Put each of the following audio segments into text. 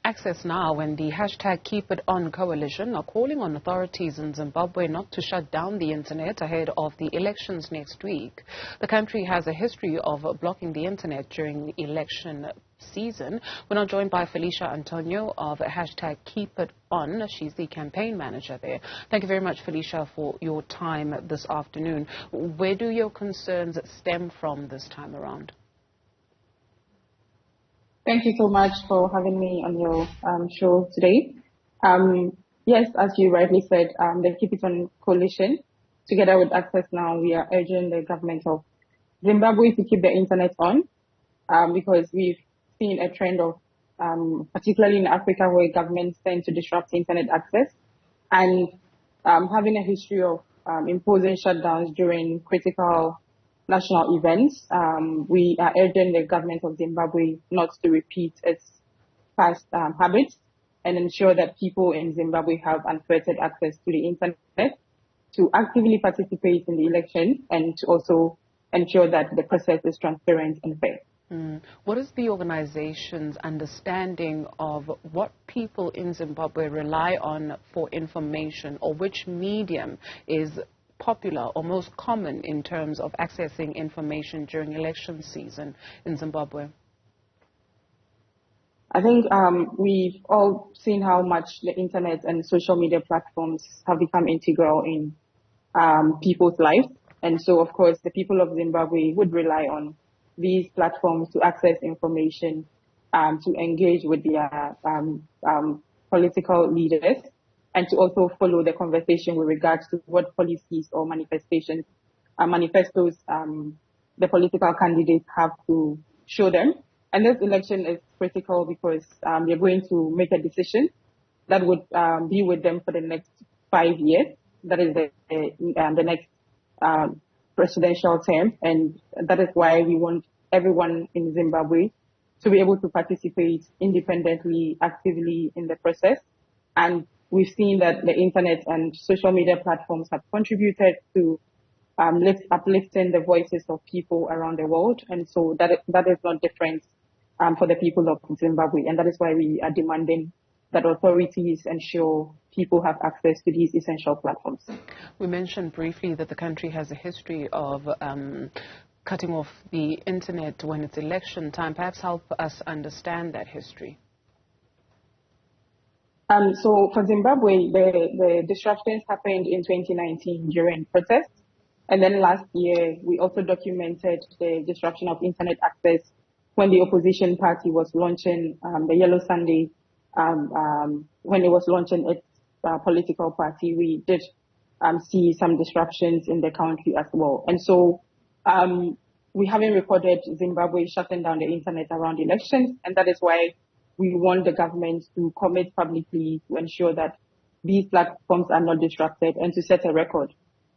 Access Now and the hashtag Keep It On coalition are calling on authorities in Zimbabwe not to shut down the internet ahead of the elections next week. The country has a history of blocking the internet during election season. We're now joined by Felicia Anthonio of hashtag Keep It On. She's the campaign manager there. Thank you very much, Felicia, for your time this afternoon. Where do your concerns stem from this time around? Thank you so much for having me on your show today. Yes, as you rightly said, the Keep It On coalition, together with Access Now, we are urging the government of Zimbabwe to keep the internet on because we've seen a trend of, particularly in Africa, where governments tend to disrupt internet access and having a history of imposing shutdowns during critical national events. We are urging the government of Zimbabwe not to repeat its past habits and ensure that people in Zimbabwe have unfettered access to the internet, to actively participate in the election, and to also ensure that the process is transparent and fair. What is the organization's understanding of what people in Zimbabwe rely on for information, or which medium is popular or most common in terms of accessing information during election season in Zimbabwe? I think we've all seen how much the internet and social media platforms have become integral in people's lives. And so, of course, the people of Zimbabwe would rely on these platforms to access information, to engage with their political leaders, and to also follow the conversation with regards to what policies or manifestos the political candidates have to show them. And this election is critical because they're going to make a decision that would be with them for the next 5 years. That is the next presidential term. And that is why we want everyone in Zimbabwe to be able to participate independently, actively in the process. And we've seen that the internet and social media platforms have contributed to uplifting the voices of people around the world. And so that is not different for the people of Zimbabwe. And that is why we are demanding that authorities ensure people have access to these essential platforms. We mentioned briefly that the country has a history of cutting off the internet when it's election time. Perhaps help us understand that history. So for Zimbabwe, the disruptions happened in 2019 during protests. And then last year, we also documented the disruption of internet access when the opposition party was launching the Yellow Sunday, when it was launching its political party. We did see some disruptions in the country as well. And so we haven't recorded Zimbabwe shutting down the internet around elections, and that is why we want the government to commit publicly to ensure that these platforms are not disrupted and to set a record.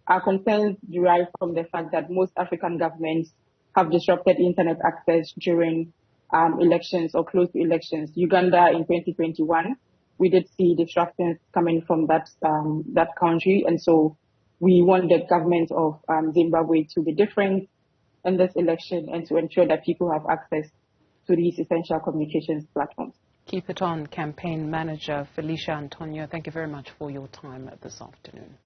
Our concerns derive from the fact that most African governments have disrupted internet access during elections or close to elections. Uganda in 2021, we did see disruptions coming from that country. And so we want the government of Zimbabwe to be different in this election and to ensure that people have access to these essential communications platforms. Keep It On campaign manager Felicia Anthonio, thank you very much for your time this afternoon.